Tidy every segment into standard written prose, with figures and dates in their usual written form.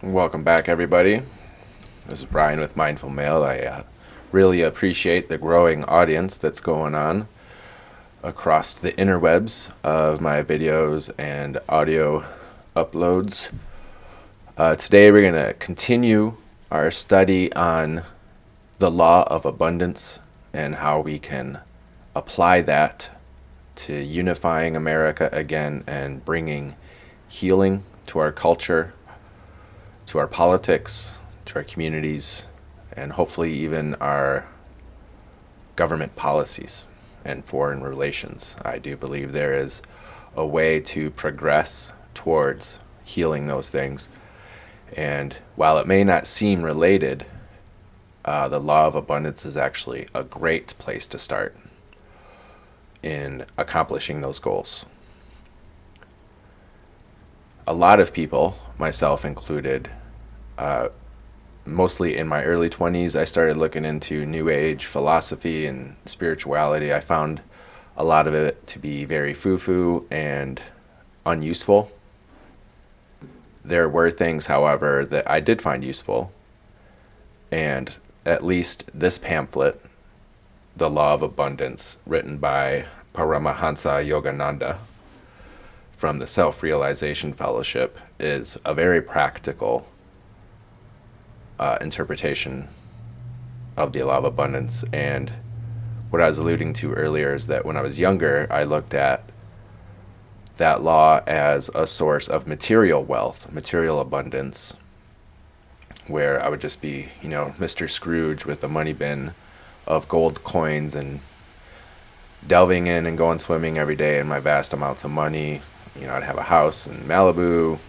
Welcome back, everybody. This is Brian with Mindful Mail. I really appreciate the growing audience that's going on across the interwebs of my videos and audio uploads. Today, we're going to continue our study on the law of abundance and how we can apply that to unifying America again and bringing healing to our culture, to our politics, to our communities, and hopefully even our government policies and foreign relations. I do believe there is a way to progress towards healing those things. And while it may not seem related, the law of abundance is actually a great place to start in accomplishing those goals. A lot of people, myself included, mostly in my early 20s, I started looking into New Age philosophy and spirituality. I found a lot of it to be very foo-foo and unuseful. There were things, however, that I did find useful. And at least this pamphlet, The Law of Abundance, written by Paramahansa Yogananda from the Self-Realization Fellowship, is a very practical interpretation of the law of abundance. And what I was alluding to earlier is that when I was younger, I looked at that law as a source of material wealth, material abundance, where I would just be, Mr. Scrooge with a money bin of gold coins and delving in and going swimming every day in my vast amounts of money. I'd have a house in Malibu,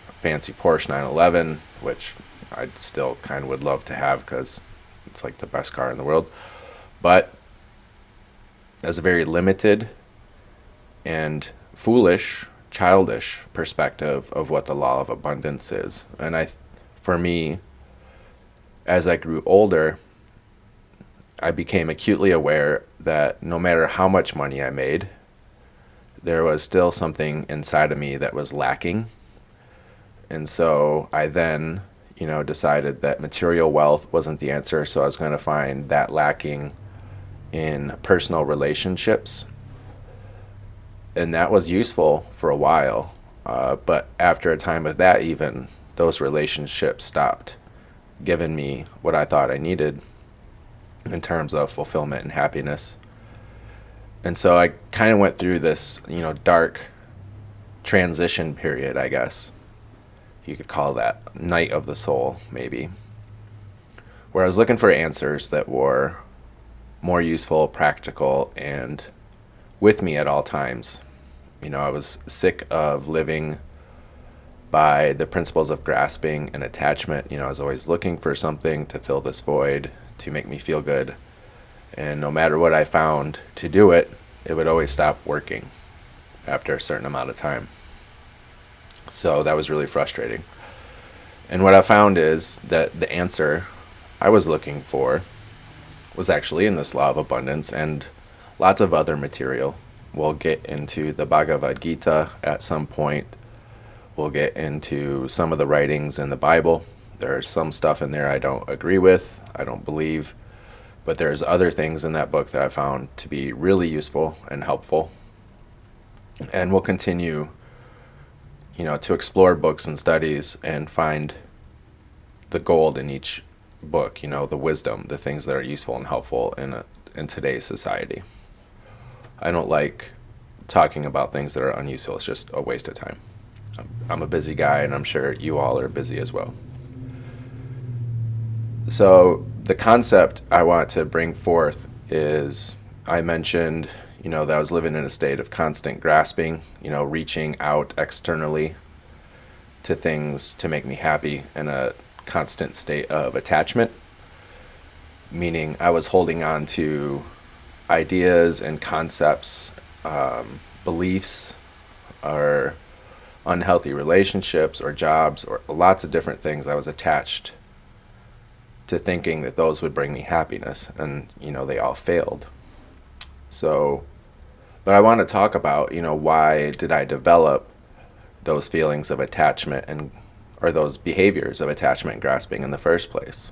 a fancy Porsche 911, which I still kind of would love to have because it's like the best car in the world. But that's a very limited and foolish, childish perspective of what the law of abundance is. And for me, as I grew older, I became acutely aware that no matter how much money I made, there was still something inside of me that was lacking. And so I then decided that material wealth wasn't the answer, so I was going to find that lacking in personal relationships. And that was useful for a while, but after a time of that, even those relationships stopped giving me what I thought I needed in terms of fulfillment and happiness. And so I kind of went through this, dark transition period, I guess you could call that, night of the soul, maybe, where I was looking for answers that were more useful, practical, and with me at all times. I was sick of living by the principles of grasping and attachment. I was always looking for something to fill this void, to make me feel good. And no matter what I found to do it, it would always stop working after a certain amount of time. So that was really frustrating. And what I found is that the answer I was looking for was actually in this law of abundance and lots of other material. We'll get into the Bhagavad Gita at some point. We'll get into some of the writings in the Bible. There's some stuff in there I don't agree with, I don't believe, but there's other things in that book that I found to be really useful and helpful. And we'll continue to explore books and studies and find the gold in each book, the wisdom, the things that are useful and helpful in today's society. I don't like talking about things that are unuseful. It's just a waste of time. I'm a busy guy, and I'm sure you all are busy as well. So the concept I want to bring forth is, I mentioned that I was living in a state of constant grasping, reaching out externally to things to make me happy, in a constant state of attachment, meaning I was holding on to ideas and concepts, beliefs, or unhealthy relationships, or jobs, or lots of different things. I was attached to thinking that those would bring me happiness, and they all failed. So, but I want to talk about, why did I develop those feelings of attachment and or those behaviors of attachment and grasping in the first place.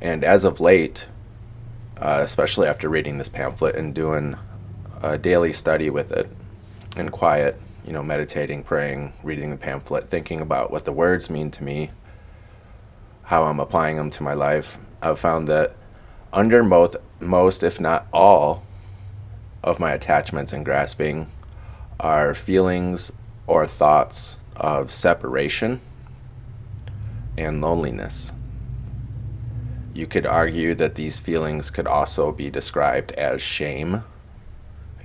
And as of late, especially after reading this pamphlet and doing a daily study with it in quiet, meditating, praying, reading the pamphlet, thinking about what the words mean to me, how I'm applying them to my life, I've found that under most, if not all, of my attachments and grasping are feelings or thoughts of separation and loneliness. You could argue that these feelings could also be described as shame.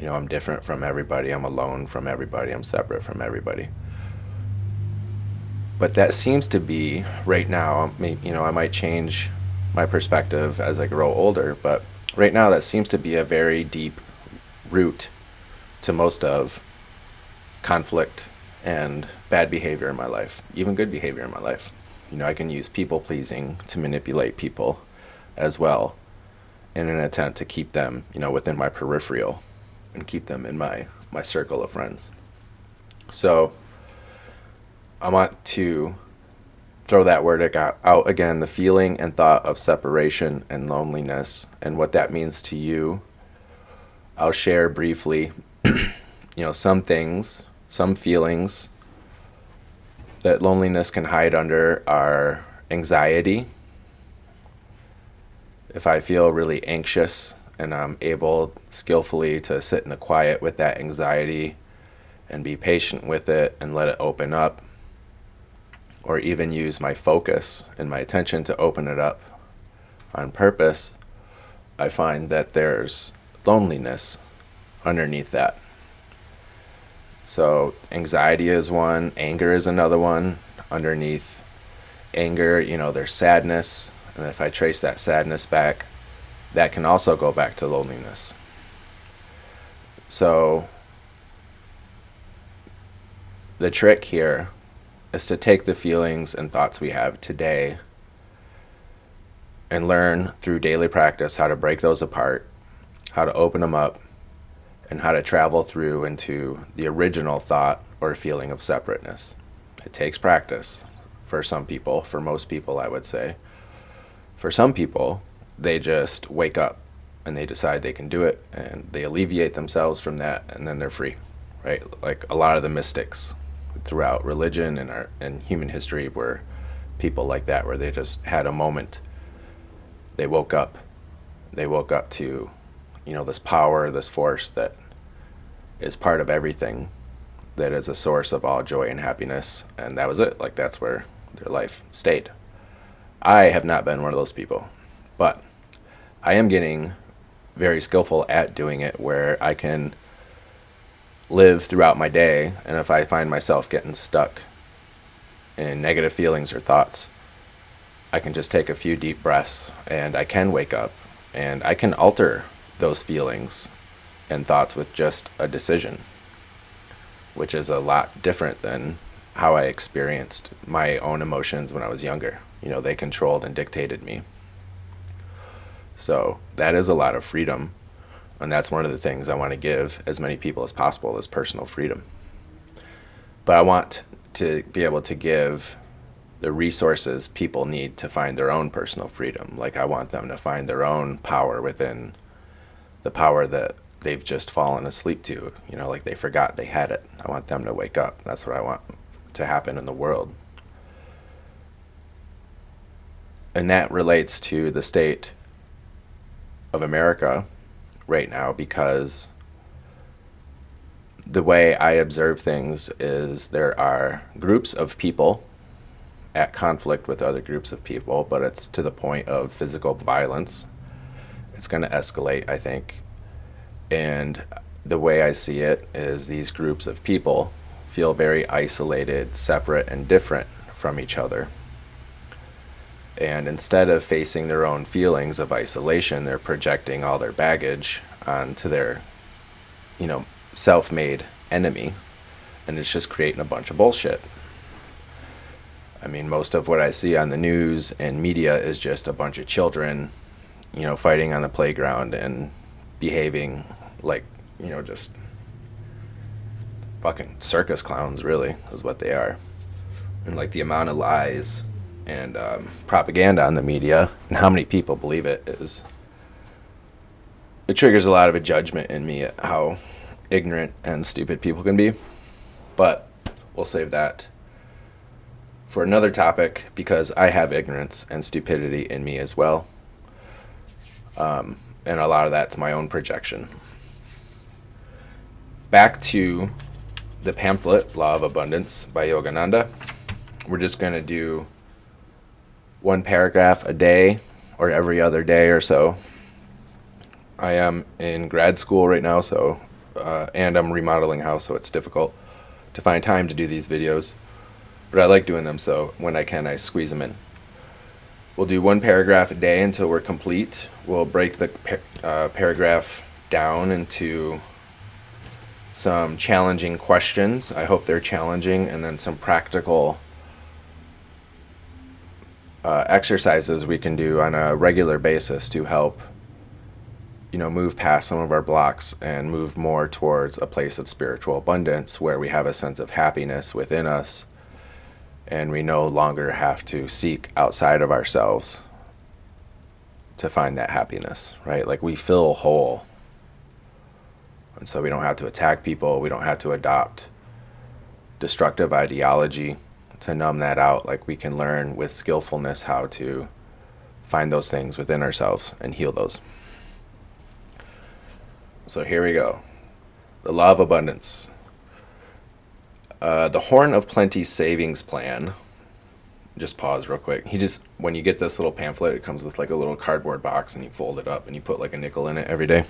I'm different from everybody, I'm alone from everybody, I'm separate from everybody. But that seems to be, right now, I might change my perspective as I grow older, but right now that seems to be a very deep root to most of conflict and bad behavior in my life, even good behavior in my life. I can use people pleasing to manipulate people as well in an attempt to keep them, within my peripheral and keep them in my circle of friends. So I want to throw that word out again, the feeling and thought of separation and loneliness and what that means to you. I'll share briefly, some things, some feelings that loneliness can hide under are anxiety. If I feel really anxious and I'm able skillfully to sit in the quiet with that anxiety and be patient with it and let it open up, or even use my focus and my attention to open it up on purpose, I find that there's loneliness underneath that. So anxiety is one, anger is another one. Underneath anger, there's sadness. And if I trace that sadness back, that can also go back to loneliness. So the trick here is to take the feelings and thoughts we have today and learn through daily practice how to break those apart, how to open them up, and how to travel through into the original thought or feeling of separateness. It takes practice for some people, for most people, I would say. For some people, they just wake up and they decide they can do it and they alleviate themselves from that and then they're free, right? Like a lot of the mystics throughout religion and human history were people like that, where they just had a moment. They woke up to, this power, this force that is part of everything, that is a source of all joy and happiness, and that was it. Like, that's where their life stayed. I have not been one of those people, but I am getting very skillful at doing it, where I can live throughout my day, and if I find myself getting stuck in negative feelings or thoughts, I can just take a few deep breaths and I can wake up and I can alter those feelings and thoughts with just a decision, which is a lot different than how I experienced my own emotions when I was younger. They controlled and dictated me. So that is a lot of freedom, and that's one of the things I want to give as many people as possible, is personal freedom. But I want to be able to give the resources people need to find their own personal freedom. Like, I want them to find their own power within the power that they've just fallen asleep to, like they forgot they had it. I want them to wake up. That's what I want to happen in the world. And that relates to the state of America right now, because the way I observe things is there are groups of people at conflict with other groups of people, but it's to the point of physical violence. It's going to escalate, I think. And the way I see it is these groups of people feel very isolated, separate, and different from each other. And instead of facing their own feelings of isolation, they're projecting all their baggage onto their, self-made enemy. And it's just creating a bunch of bullshit. I mean, most of what I see on the news and media is just a bunch of children, fighting on the playground and behaving like, just fucking circus clowns, really, is what they are. And like the amount of lies and propaganda on the media and how many people believe it triggers a lot of a judgment in me at how ignorant and stupid people can be. But we'll save that for another topic, because I have ignorance and stupidity in me as well. And a lot of that's my own projection. Back to the pamphlet, Law of Abundance by Yogananda. We're just going to do one paragraph a day or every other day or so. I am in grad school right now, and I'm remodeling a house, so it's difficult to find time to do these videos. But I like doing them, so when I can, I squeeze them in. We'll do one paragraph a day until we're complete. We'll break the paragraph down into some challenging questions. I hope they're challenging, and then some practical exercises we can do on a regular basis to help, move past some of our blocks and move more towards a place of spiritual abundance where we have a sense of happiness within us and we no longer have to seek outside of ourselves to find that happiness, right? Like we feel whole. And so we don't have to attack people. We don't have to adopt destructive ideology to numb that out. Like we can learn with skillfulness how to find those things within ourselves and heal those. So here we go. The Law of Abundance. The Horn of Plenty Savings Plan. Just pause real quick. When you get this little pamphlet, it comes with like a little cardboard box and you fold it up and you put like a nickel in it every day.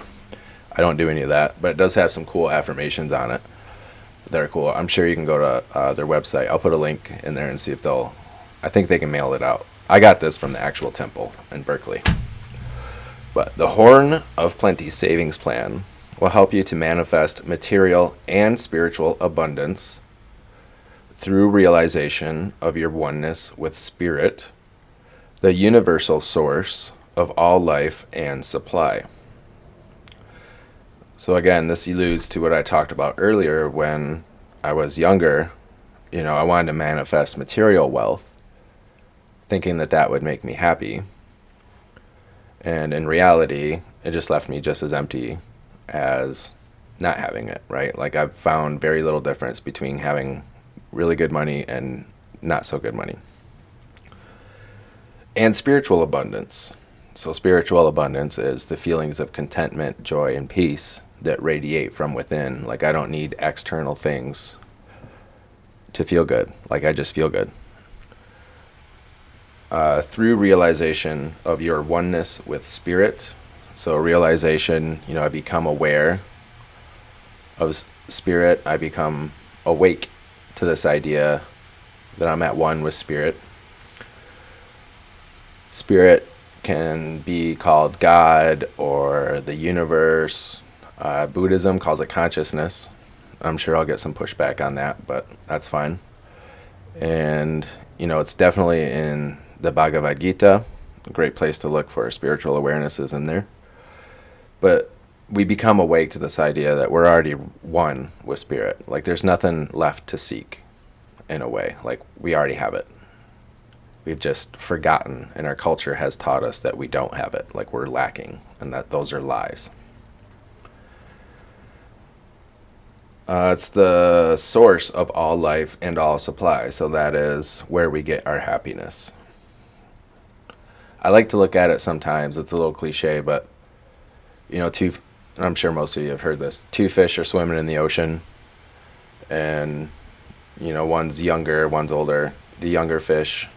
I don't do any of that, but it does have some cool affirmations on it. They're cool. I'm sure you can go to their website. I'll put a link in there and see if I think they can mail it out. I got this from the actual temple in Berkeley. But the Horn of Plenty Savings Plan will help you to manifest material and spiritual abundance through realization of your oneness with Spirit, the universal source of all life and supply. So again, this alludes to what I talked about earlier. When I was younger, I wanted to manifest material wealth, thinking that would make me happy. And in reality, it just left me just as empty as not having it, right? Like I've found very little difference between having really good money and not so good money. And spiritual abundance. So spiritual abundance is the feelings of contentment, joy, and peace that radiate from within. Like I don't need external things to feel good. Like I just feel good. Through realization of your oneness with Spirit. So realization, I become aware of Spirit. I become awake to this idea that I'm at one with Spirit. Spirit can be called God or the universe. Buddhism calls it consciousness. I'm sure I'll get some pushback on that, but that's fine. And, it's definitely in the Bhagavad Gita. A great place to look for spiritual awareness is in there. But we become awake to this idea that we're already one with Spirit. Like there's nothing left to seek in a way. Like we already have it. We've just forgotten, and our culture has taught us that we don't have it. Like we're lacking, and that those are lies. It's the source of all life and all supply. So that is where we get our happiness. I like to look at it sometimes. It's a little cliche, but I'm sure most of you have heard this. Two fish are swimming in the ocean, and one's younger, one's older. The younger fish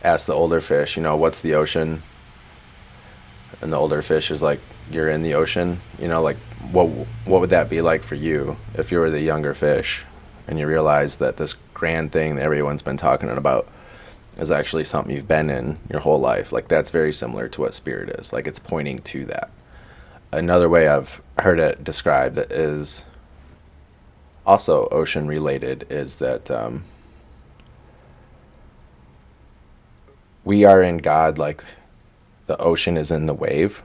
asks the older fish, what's the ocean? And the older fish is like, you're in the ocean. Like what would that be like for you if you were the younger fish and you realize that this grand thing that everyone's been talking about is actually something you've been in your whole life? Like that's very similar to what Spirit is. Like it's pointing to that. Another way I've heard it described that is also ocean related is that we are in God like the ocean is in the wave.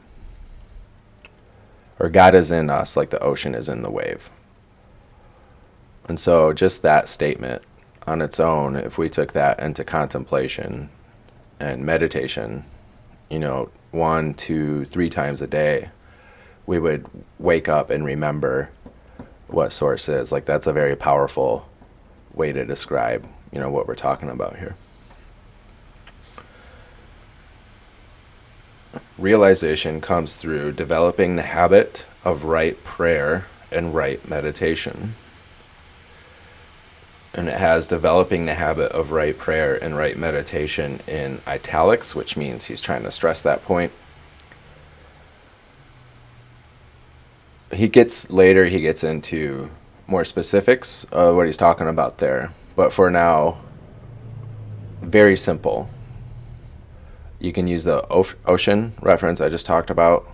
Or God is in us like the ocean is in the wave. And so just that statement on its own, if we took that into contemplation and meditation, 1, 2, 3 times a day, we would wake up and remember what source is. Like, that's a very powerful way to describe, what we're talking about here. Realization comes through developing the habit of right prayer and right meditation. And it has developing the habit of right prayer and right meditation in italics, which means he's trying to stress that point. He gets into more specifics of what he's talking about there. But for now, very simple. You can use the ocean reference I just talked about.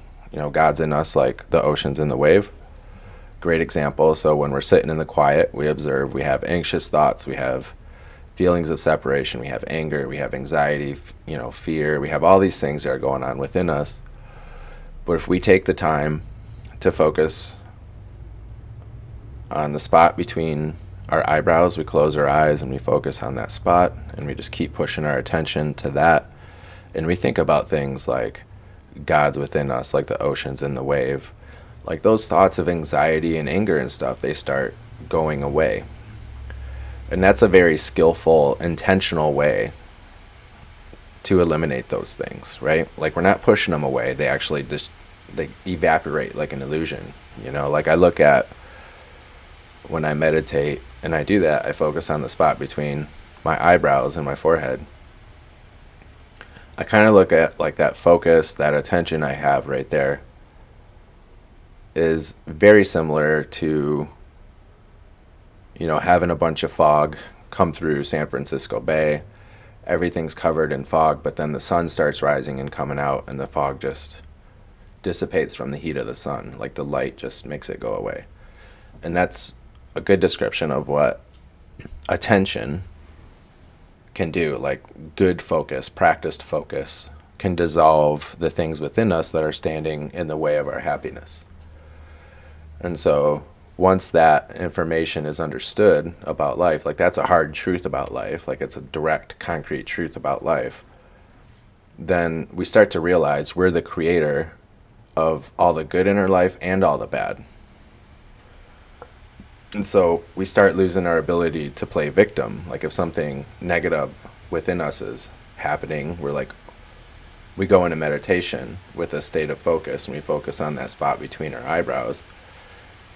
God's in us like the ocean's in the wave. Great example. So when we're sitting in the quiet, we observe, we have anxious thoughts, we have feelings of separation, we have anger, we have anxiety, fear, we have all these things that are going on within us. But if we take the time to focus on the spot between our eyebrows, we close our eyes and we focus on that spot, and we just keep pushing our attention to that, and we think about things like God's within us, like the ocean's in the wave. Like, those thoughts of anxiety and anger and stuff, they start going away. And that's a very skillful, intentional way to eliminate those things, right? Like, we're not pushing them away. They actually just, they evaporate like an illusion. Like, I look at, when I meditate and I do that, I focus on the spot between my eyebrows and my forehead. I kind of look at, like, that focus, that attention I have right there is very similar to, having a bunch of fog come through San Francisco Bay. Everything's covered in fog, but then the sun starts rising and coming out, and the fog just dissipates from the heat of the sun. Like, the light just makes it go away. And that's a good description of what attention can do. Like, good focus, practiced focus, can dissolve the things within us that are standing in the way of our happiness. And so once that information is understood about life, like, that's a hard truth about life, like, it's a direct, concrete truth about life, then we start to realize we're the creator of all the good in our life and all the bad. And so we start losing our ability to play victim. Like, if something negative within us is happening, we go into meditation with a state of focus, and we focus on that spot between our eyebrows.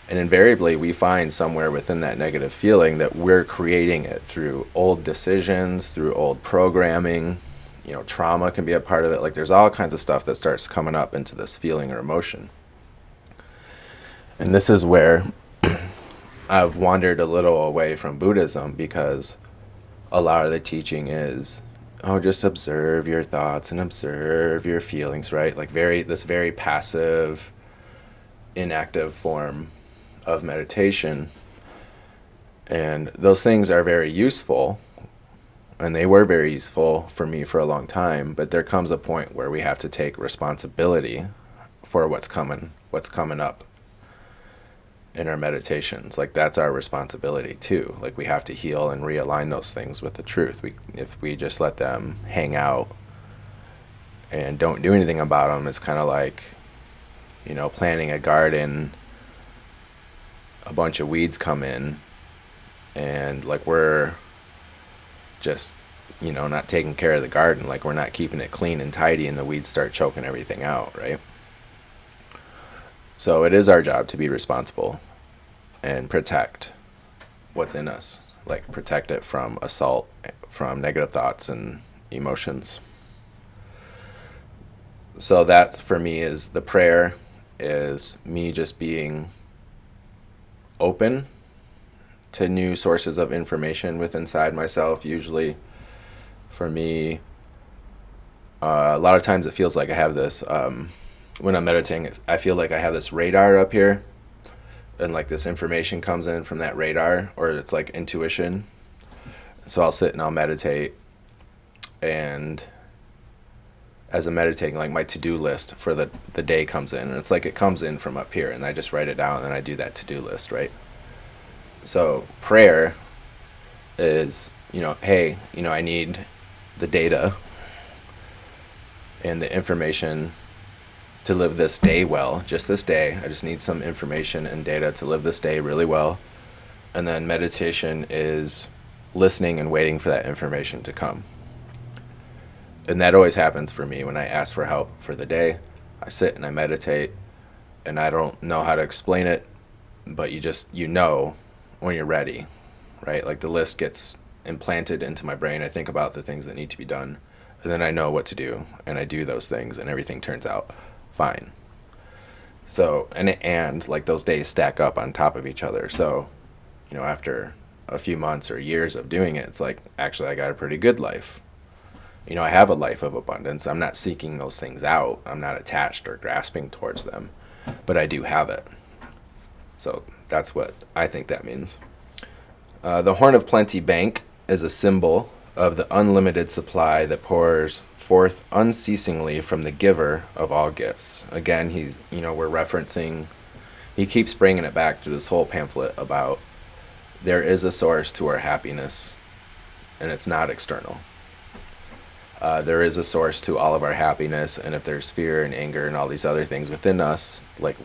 And invariably, we find somewhere within that negative feeling that we're creating it through old decisions, through old programming. Trauma can be a part of it. Like, there's all kinds of stuff that starts coming up into this feeling or emotion. And this is where I've wandered a little away from Buddhism, because a lot of the teaching is, just observe your thoughts and observe your feelings, right? Like, this very passive, inactive form of meditation. And those things are very useful, and they were very useful for me for a long time, but there comes a point where we have to take responsibility for what's coming up in our meditations. Like, that's our responsibility too. Like, we have to heal and realign those things with the truth. If we just let them hang out and don't do anything about them, it's kind of like, planting a garden. A bunch of weeds come in, and, like, we're just, not taking care of the garden. Like, we're not keeping it clean and tidy, and the weeds start choking everything out, right? So it is our job to be responsible and protect what's in us. Like, protect it from assault, from negative thoughts and emotions. So that, for me, is the prayer, is me just being open to new sources of information within inside myself. Usually, for me, a lot of times it feels like I have this, when I'm meditating, I feel like I have this radar up here, and, like, this information comes in from that radar, or it's like intuition. So I'll sit and I'll meditate, and as I'm meditating, like, my to-do list for the day comes in, and it's like it comes in from up here, and I just write it down, and I do that to-do list, right? So prayer is, hey, I need the data and the information to live this day well, just this day. I just need some information and data to live this day really well. And then meditation is listening and waiting for that information to come. And that always happens for me when I ask for help for the day. I sit and I meditate, and I don't know how to explain it, but you know when you're ready, right? Like the list gets implanted into my brain. I think about the things that need to be done, and then I know what to do, and I do those things, and everything turns out fine. So, and like those days stack up on top of each other. So, after a few months or years of doing it, it's like, actually, I got a pretty good life. I have a life of abundance. I'm not seeking those things out. I'm not attached or grasping towards them, but I do have it. So that's what I think that means. The Horn of Plenty Bank is a symbol of the unlimited supply that pours forth unceasingly from the giver of all gifts. Again, we're referencing, he keeps bringing it back to this whole pamphlet about there is a source to our happiness, and it's not external. There is a source to all of our happiness, and if there's fear and anger and all these other things within us, like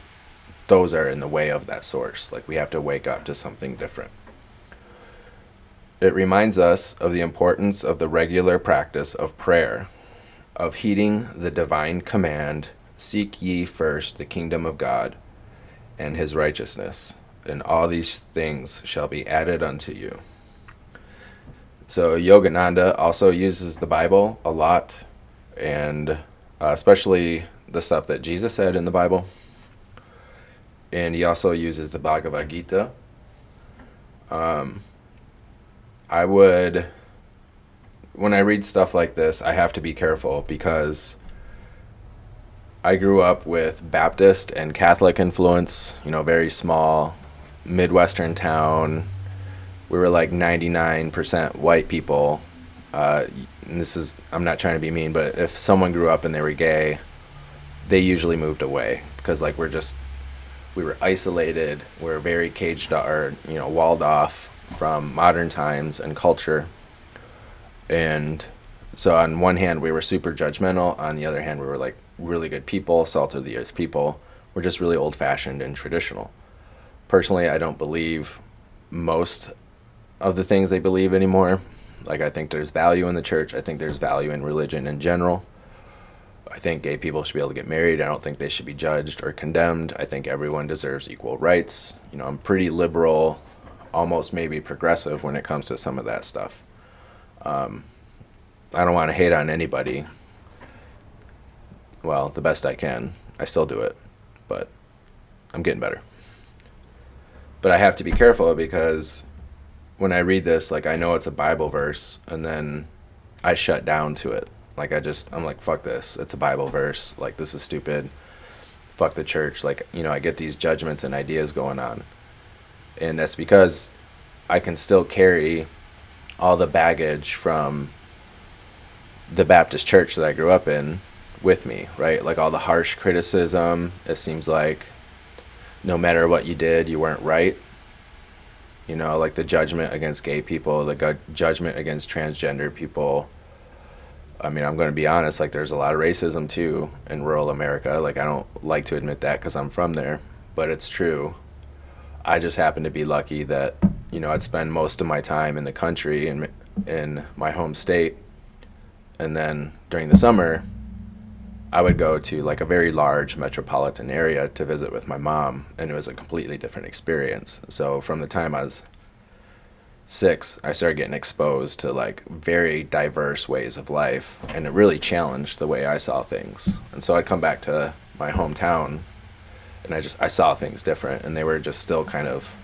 those are in the way of that source. Like we have to wake up to something different. It reminds us of the importance of the regular practice of prayer, of heeding the divine command, seek ye first the kingdom of God and his righteousness, and all these things shall be added unto you. So Yogananda also uses the Bible a lot, and especially the stuff that Jesus said in the Bible. And he also uses the Bhagavad Gita. When I read stuff like this, I have to be careful because I grew up with Baptist and Catholic influence, very small Midwestern town. We were like 99% white people. And I'm not trying to be mean, but if someone grew up and they were gay, they usually moved away because like we were isolated. We were very caged or, walled off from modern times and culture. And so on one hand, we were super judgmental. On the other hand, we were like really good people, salt of the earth people. We're just really old fashioned and traditional. Personally, I don't believe most of the things they believe anymore. Like I think there's value in the church. I think there's value in religion in general. I think gay people should be able to get married. I don't think they should be judged or condemned. I think everyone deserves equal rights. I'm pretty liberal, almost maybe progressive when it comes to some of that stuff. I don't want to hate on anybody. Well, the best I can. I still do it, but I'm getting better. But I have to be careful because when I read this, like I know it's a Bible verse, and then I shut down to it. Like I'm like, fuck this. It's a Bible verse. Like this is stupid. Fuck the church. Like, I get these judgments and ideas going on. And that's because I can still carry all the baggage from the Baptist church that I grew up in with me, right? Like all the harsh criticism. It seems like no matter what you did, you weren't right. Like the judgment against gay people, the judgment against transgender people. I mean, I'm going to be honest, like there's a lot of racism too in rural America. Like I don't like to admit that because I'm from there, but it's true. I just happen to be lucky that, I'd spend most of my time in the country in my home state. And then during the summer, I would go to like a very large metropolitan area to visit with my mom, and it was a completely different experience. So from the time I was 6, I started getting exposed to like very diverse ways of life, and it really challenged the way I saw things. And so I'd come back to my hometown, and I saw things different, and they were just still kind of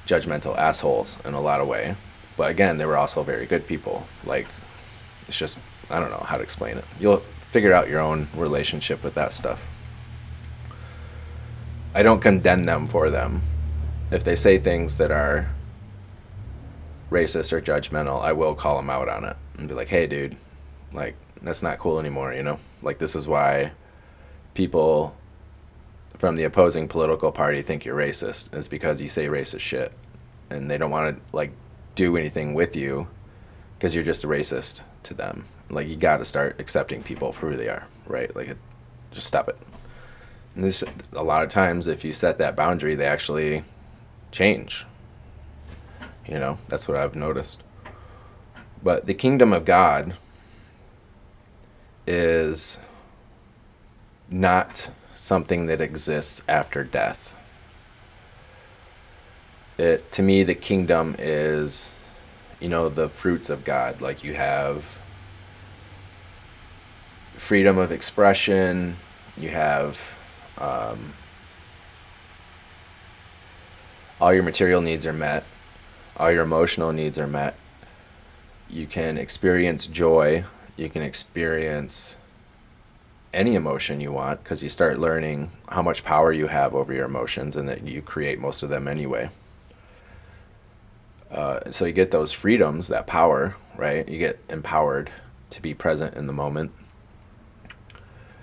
judgmental assholes in a lot of way. But again, they were also very good people. Like, it's just, I don't know how to explain it. You'll figure out your own relationship with that stuff. I don't condemn them for them. If they say things that are racist or judgmental, I will call them out on it and be like, hey, dude, like, that's not cool anymore, Like, this is why people from the opposing political party think you're racist, is because you say racist shit. And they don't want to, like, do anything with you because you're just a racist to them. Like, you got to start accepting people for who they are, right? Like, just stop it. And this, a lot of times, if you set that boundary, they actually change. You know, that's what I've noticed. But the kingdom of God is not something that exists after death. To me, the kingdom is, you know, the fruits of God. Like, you have freedom of expression, you have all your material needs are met, all your emotional needs are met. You can experience joy, you can experience any emotion you want because you start learning how much power you have over your emotions and that you create most of them anyway. So you get those freedoms, that power, right? You get empowered to be present in the moment.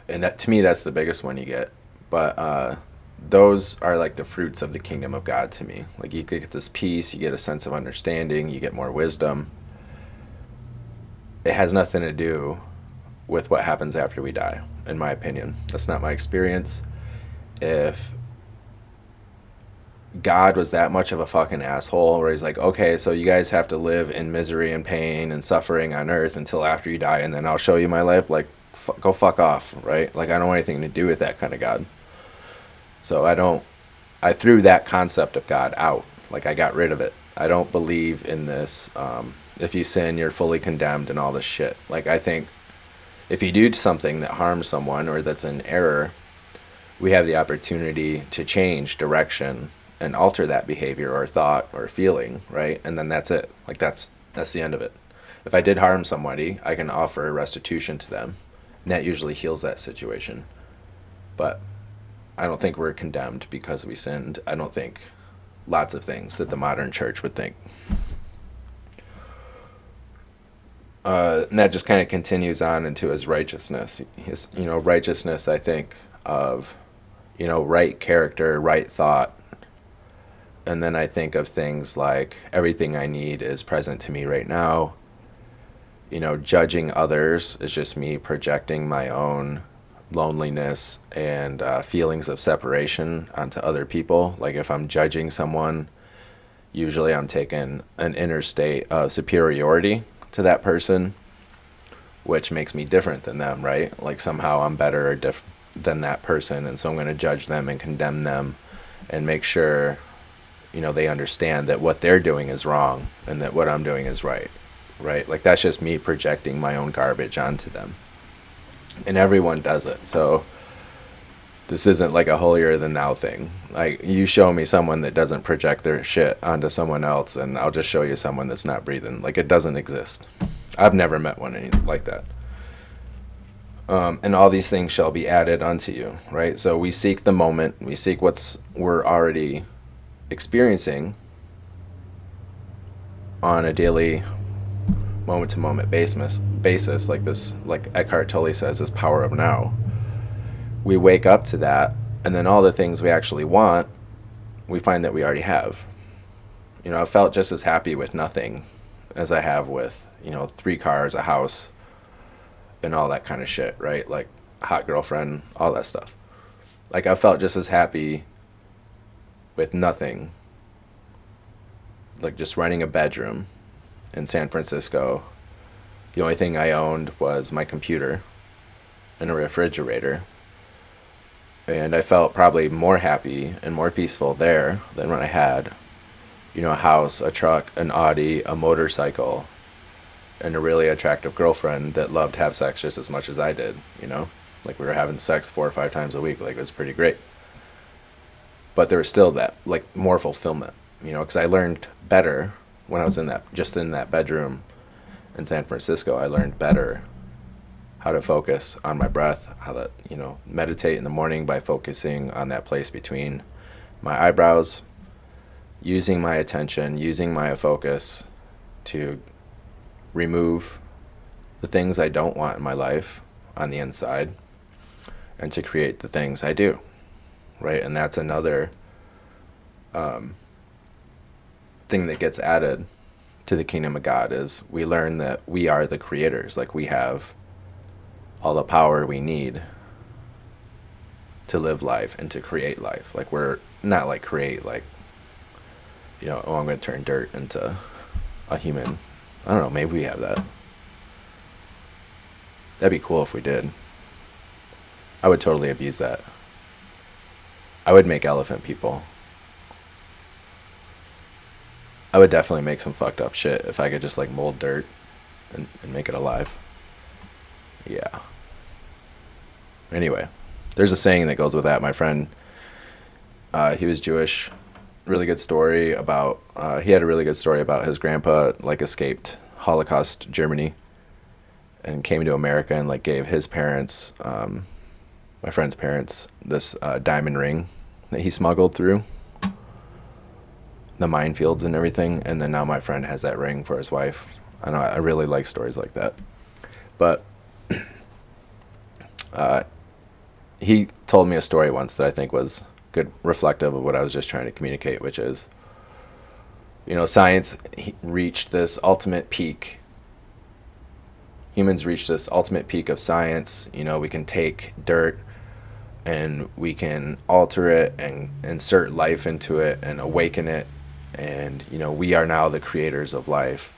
And that, to me, that's the biggest one you get. But those are like the fruits of the kingdom of God to me. Like, you get this peace, you get a sense of understanding, you get more wisdom. It has nothing to do with what happens after we die, in my opinion. That's not my experience. If God was that much of a fucking asshole where he's like, okay, so you guys have to live in misery and pain and suffering on earth until after you die, and then I'll show you my life, like, go fuck off, right? Like, I don't want anything to do with that kind of God. So I threw that concept of God out. Like, I got rid of it. I don't believe in this, if you sin, you're fully condemned and all this shit. Like, I think if you do something that harms someone or that's an error, we have the opportunity to change direction and alter that behavior or thought or feeling, right? And then that's it. Like, that's the end of it. If I did harm somebody, I can offer restitution to them, and that usually heals that situation. But I don't think we're condemned because we sinned. I don't think lots of things that the modern church would think. And that just kind of continues on into his righteousness. His, you know, righteousness, I think, of, you know, right character, right thought. And then I think of things like everything I need is present to me right now. You know, judging others is just me projecting my own loneliness and feelings of separation onto other people. Like, if I'm judging someone, usually I'm taking an inner state of superiority to that person, which makes me different than them, right? Like, somehow I'm better or than that person, and so I'm going to judge them and condemn them and make sure, you know, they understand that what they're doing is wrong and that what I'm doing is right, right? Like, that's just me projecting my own garbage onto them. And everyone does it. So this isn't like a holier than thou thing. Like, you show me someone that doesn't project their shit onto someone else, and I'll just show you someone that's not breathing. Like, it doesn't exist. I've never met one anything like that. And all these things shall be added unto you, right? So we seek the moment. We seek we're already experiencing on a daily, moment-to-moment basis, like this, like Eckhart Tolle says, this power of now. We wake up to that, and then all the things we actually want, we find that we already have. You know, I felt just as happy with nothing as I have with, you know, 3 cars, a house, and all that kind of shit, right? Like, hot girlfriend, all that stuff. Like, I felt just as happy with nothing, like just renting a bedroom in San Francisco. The only thing I owned was my computer and a refrigerator. And I felt probably more happy and more peaceful there than when I had, you know, a house, a truck, an Audi, a motorcycle, and a really attractive girlfriend that loved to have sex just as much as I did, you know? Like, we were having sex 4 or 5 times a week. Like, it was pretty great. But there was still that, like, more fulfillment, you know, because I learned better when I was in that bedroom in San Francisco. I learned better how to focus on my breath, how to, you know, meditate in the morning by focusing on that place between my eyebrows, using my attention, using my focus to remove the things I don't want in my life on the inside and to create the things I do, right? And that's another thing that gets added to the kingdom of God is we learn that we are the creators. Like, we have all the power we need to live life and to create life. Like, we're not like create like, oh, I'm going to turn dirt into a human. I don't know, maybe we have that. That'd be cool if we did. I would totally abuse that. I would make elephant people. I would definitely make some fucked up shit if I could just like mold dirt and make it alive. Yeah. Anyway, there's a saying that goes with that. My friend, he was Jewish. Really good story about, he had a really good story about his grandpa like escaped Holocaust Germany and came to America and like gave his parents, my friend's parents, this diamond ring that he smuggled through the minefields and everything. And then now my friend has that ring for his wife. I know, I really like stories like that. But he told me a story once that I think was good, reflective of what I was just trying to communicate, which is, science reached this ultimate peak. Humans reached this ultimate peak of science. We can take dirt and we can alter it and insert life into it and awaken it. And, we are now the creators of life.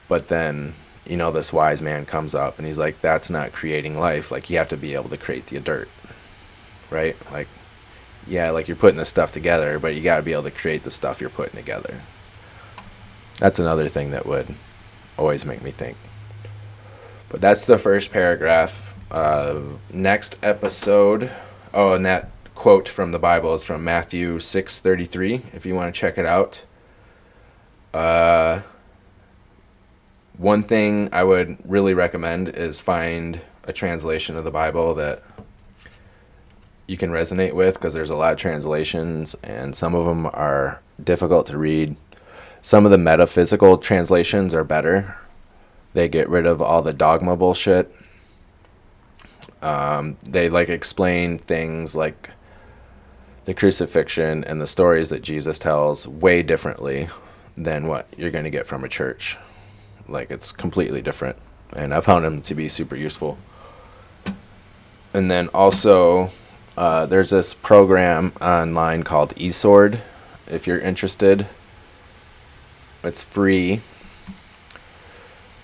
But then, this wise man comes up and he's like, that's not creating life. Like, you have to be able to create the dirt, right? Like, yeah, like you're putting this stuff together, but you got to be able to create the stuff you're putting together. That's another thing that would always make me think. But that's the first paragraph. Next episode. Oh, and that quote from the Bible is from Matthew 6:33, if you want to check it out. One thing I would really recommend is find a translation of the Bible that you can resonate with, because there's a lot of translations and some of them are difficult to read. Some of the metaphysical translations are better. They get rid of all the dogma bullshit. They explain things like the crucifixion and the stories that Jesus tells way differently than what you're going to get from a church. Like, it's completely different, and I found them to be super useful. And then also, there's this program online called eSword, if you're interested. It's free.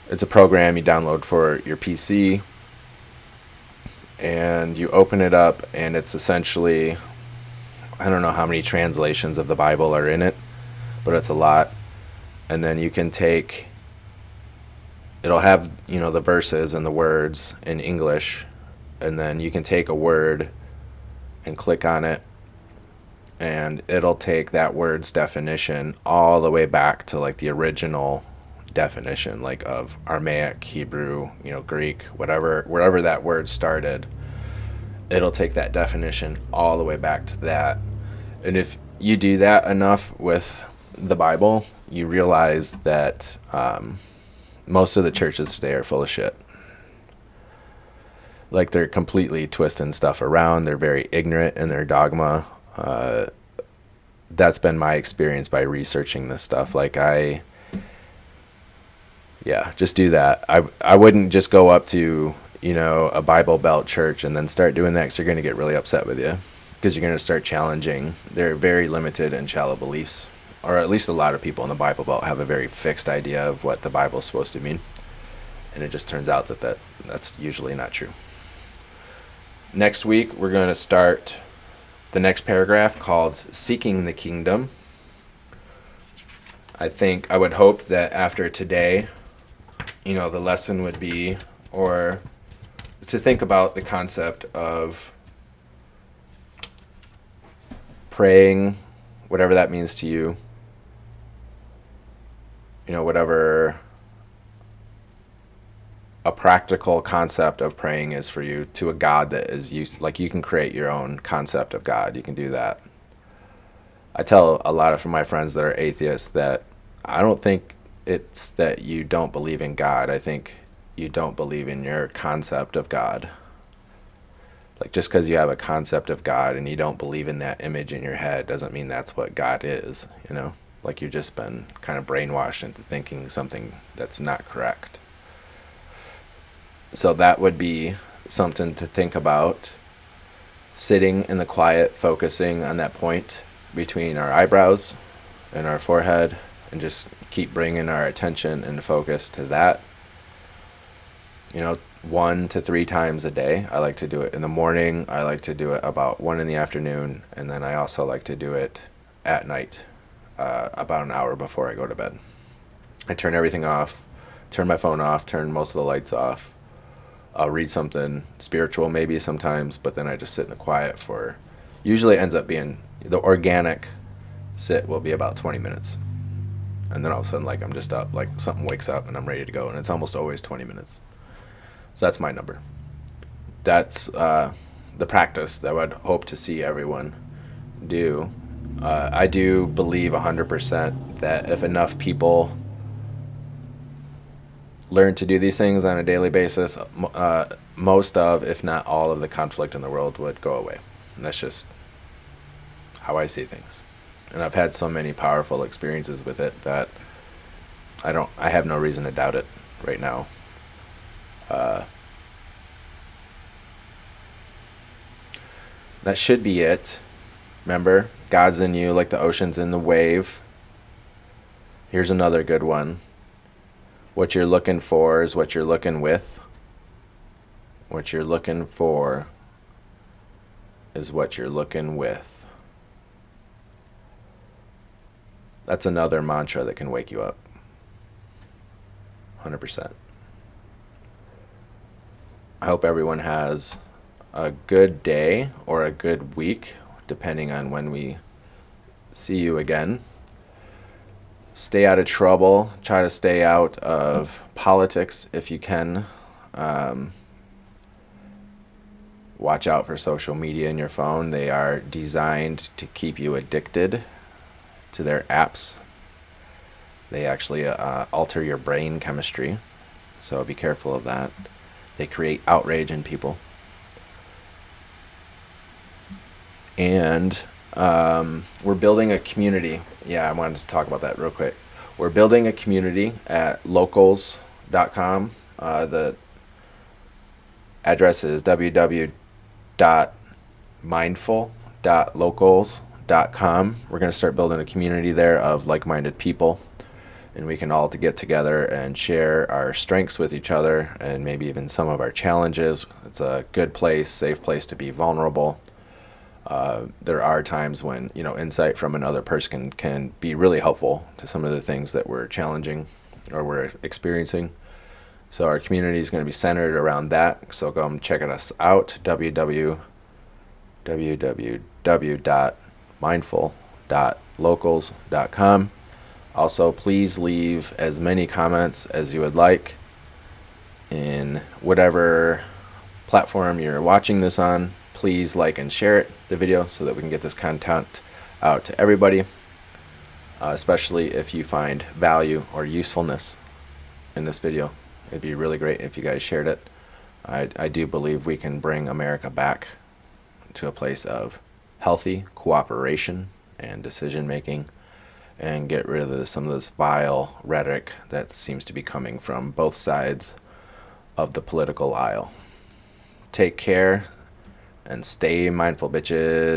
It's a program you download for your PC, and you open it up, and it's essentially, I don't know how many translations of the Bible are in it, but it's a lot. And then you can take, it'll have, the verses and the words in English, and then you can take a word and click on it, and it'll take that word's definition all the way back to like the original definition, like of Aramaic, Hebrew, Greek, wherever that word started. It'll take that definition all the way back to that. And if you do that enough with the Bible, you realize that most of the churches today are full of shit. Like, they're completely twisting stuff around. They're very ignorant in their dogma. That's been my experience by researching this stuff. Like, just do that. I wouldn't just go up to, a Bible Belt church and then start doing that, because you're going to get really upset with you, because you're going to start challenging their very limited and shallow beliefs. Or at least a lot of people in the Bible Belt have a very fixed idea of what the Bible's supposed to mean. And it just turns out that's usually not true. Next week, we're going to start the next paragraph called Seeking the Kingdom. I would hope that after today, the lesson would be, or to think about the concept of praying, whatever that means to you, whatever a practical concept of praying is for you, to a God that is used. Like, you can create your own concept of God. You can do that. I tell a lot of my friends that are atheists that I don't think it's that you don't believe in God. I think you don't believe in your concept of God. Like, just because you have a concept of God and you don't believe in that image in your head doesn't mean that's what God is, like you've just been kind of brainwashed into thinking something that's not correct. So that would be something to think about. Sitting in the quiet, focusing on that point between our eyebrows and our forehead, and just keep bringing our attention and focus to that. 1 to 3 times a day. I like to do it in the morning. I like to do it about 1 in the afternoon. And then I also like to do it at night, about an hour before I go to bed. I turn everything off, turn my phone off, turn most of the lights off. I'll read something spiritual maybe sometimes, but then I just sit in the quiet for, usually ends up being, the organic sit will be about 20 minutes. And then all of a sudden, like, I'm just up, like something wakes up and I'm ready to go. And it's almost always 20 minutes. So that's my number. That's the practice that I would hope to see everyone do. I do believe 100% that if enough people learn to do these things on a daily basis, most of, if not all of the conflict in the world would go away. And that's just how I see things. And I've had so many powerful experiences with it that I have no reason to doubt it right now. That should be it. Remember, God's in you like the ocean's in the wave. Here's another good one. What you're looking for is what you're looking with. What you're looking for is what you're looking with. That's another mantra that can wake you up. 100%. I hope everyone has a good day or a good week, depending on when we see you again. Stay out of trouble. Try to stay out of politics if you can. Watch out for social media in your phone. They are designed to keep you addicted to their apps. They actually alter your brain chemistry, so be careful of that. They create outrage in people. And we're building a community. Yeah, I wanted to talk about that real quick. We're building a community at locals.com. The address is www.mindful.locals.com. We're going to start building a community there of like-minded people, and we can all get together and share our strengths with each other and maybe even some of our challenges. It's a good place, safe place to be vulnerable. There are times when, insight from another person can be really helpful to some of the things that we're challenging or we're experiencing. So our community is going to be centered around that. So come check us out, www.mindful.locals.com. Also, please leave as many comments as you would like in whatever platform you're watching this on. Please like and share the video so that we can get this content out to everybody, especially if you find value or usefulness in this video. It'd be really great if you guys shared it. I do believe we can bring America back to a place of healthy cooperation and decision making and get rid of some of this vile rhetoric that seems to be coming from both sides of the political aisle. Take care and stay mindful, bitches.